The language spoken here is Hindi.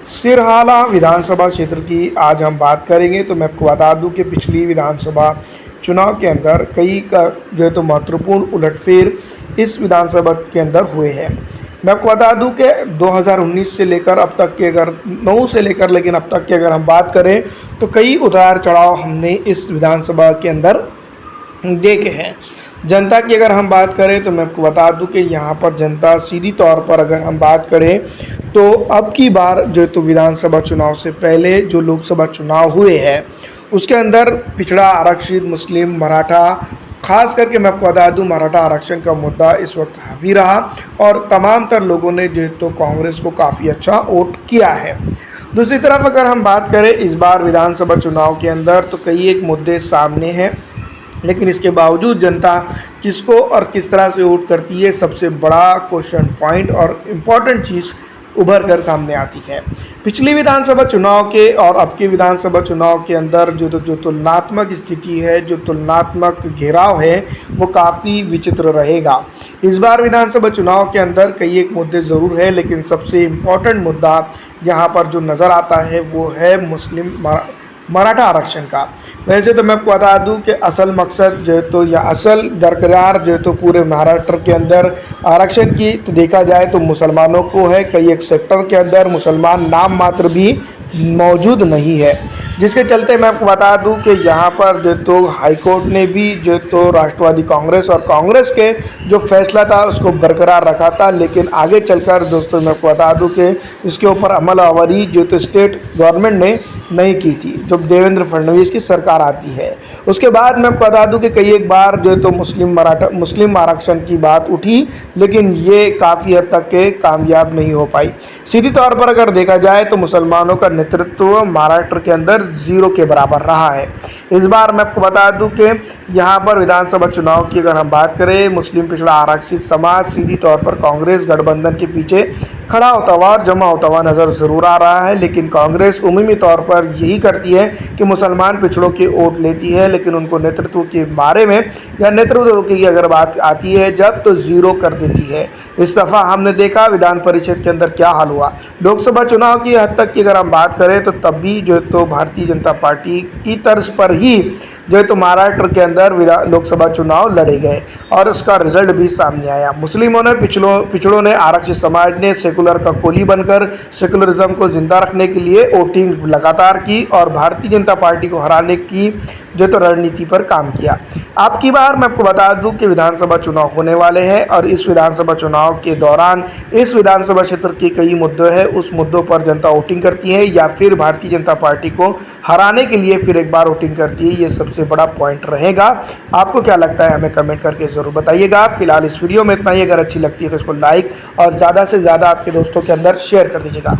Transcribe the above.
सिरहाना विधानसभा क्षेत्र की आज हम बात करेंगे। तो मैं आपको बता दूं कि पिछली विधानसभा चुनाव के अंदर कई का जो है तो महत्वपूर्ण उलटफेर इस विधानसभा के अंदर हुए हैं। मैं आपको बता दूं कि 2019 से लेकर अब तक के अगर 9 से लेकर लेकिन अब तक की अगर हम बात करें तो कई उतार चढ़ाव हमने इस विधानसभा के अंदर देखे हैं। जनता की अगर हम बात करें तो मैं आपको बता दूं कि यहाँ पर जनता सीधी तौर पर अगर हम बात करें तो अब की बार जो तो विधानसभा चुनाव से पहले जो लोकसभा चुनाव हुए हैं उसके अंदर पिछड़ा, आरक्षित, मुस्लिम, मराठा, खास करके मैं आपको बता दूं मराठा आरक्षण का मुद्दा इस वक्त हावी रहा और तमाम तर लोगों ने जो तो कांग्रेस को काफ़ी अच्छा वोट किया है। दूसरी तरफ अगर हम बात करें इस बार विधानसभा चुनाव के अंदर तो कई एक मुद्दे सामने हैं, लेकिन इसके बावजूद जनता किसको और किस तरह से वोट करती है, सबसे बड़ा क्वेश्चन पॉइंट और इम्पॉर्टेंट चीज़ उभर कर सामने आती है। पिछली विधानसभा चुनाव के और अब के विधानसभा चुनाव के अंदर जो तुलनात्मक स्थिति है, जो तुलनात्मक घेराव है वो काफ़ी विचित्र रहेगा। इस बार विधानसभा चुनाव के अंदर कई एक मुद्दे ज़रूर है, लेकिन सबसे इम्पॉर्टेंट मुद्दा यहाँ पर जो नज़र आता है वो है मुस्लिम मराठा आरक्षण का। वैसे तो मैं आपको बता दूं कि असल मकसद जो है तो या असल दरकिरार जो है तो पूरे महाराष्ट्र के अंदर आरक्षण की तो देखा जाए तो मुसलमानों को है। कई एक सेक्टर के अंदर मुसलमान नाम मात्र भी मौजूद नहीं है, जिसके चलते मैं आपको बता दूं कि यहाँ पर जो तो हाईकोर्ट ने भी जो तो राष्ट्रवादी कांग्रेस और कांग्रेस के जो फैसला था उसको बरकरार रखा था, लेकिन आगे चलकर दोस्तों मैं आपको बता दूं कि इसके ऊपर अमल आवरी जो तो स्टेट गवर्नमेंट ने नहीं की थी। जब देवेंद्र फडणवीस की सरकार आती है उसके बाद मैं आपको बता दूं कि कई एक बार जो तो मुस्लिम आरक्षण की बात उठी, लेकिन ये काफ़ी हद तक के कामयाब नहीं हो पाई। सीधी तौर पर अगर देखा जाए तो मुसलमानों का नेतृत्व महाराष्ट्र के अंदर 0 के बराबर रहा है। इस बार मैं आपको बता दूं कि यहाँ पर विधानसभा चुनाव की अगर हम बात करें, मुस्लिम पिछड़ा आरक्षित समाज सीधी तौर पर कांग्रेस गठबंधन के पीछे खड़ा होता हुआ और जमा होता हुआ नज़र ज़रूर आ रहा है। लेकिन कांग्रेस उमूमी तौर पर यही करती है कि मुसलमान पिछड़ों की वोट लेती है, लेकिन उनको नेतृत्व के बारे में या नेतृत्व की अगर बात आती है जब तो 0 कर देती है। इस दफ़ा हमने देखा विधान परिषद के अंदर क्या हाल हुआ। लोकसभा चुनाव की हद तक की अगर हम बात करें तो तब भी जो तो भारतीय जनता पार्टी की तर्ज पर ही जो है तो महाराष्ट्र के अंदर लोकसभा चुनाव लड़े गए और उसका रिजल्ट भी सामने आया। मुस्लिमों ने पिछड़ों ने, आरक्षित समाज ने सेकुलर का कोली बनकर सेकुलरिज्म को जिंदा रखने के लिए वोटिंग लगातार की और भारतीय जनता पार्टी को हराने की जो तो रणनीति पर काम किया। आपकी बार मैं आपको बता दूं कि विधानसभा चुनाव होने वाले हैं और इस विधानसभा चुनाव के दौरान इस विधानसभा क्षेत्र के कई मुद्दे हैं, उस मुद्दों पर जनता वोटिंग करती है या फिर भारतीय जनता पार्टी को हराने के लिए फिर एक बार वोटिंग करती है। ये सबसे बड़ा पॉइंट रहेगा। आपको क्या लगता है हमें कमेंट करके ज़रूर बताइएगा। फिलहाल इस वीडियो में इतना ही। अगर अच्छी लगती है तो इसको लाइक और ज़्यादा से ज़्यादा आपके दोस्तों के अंदर शेयर कर दीजिएगा।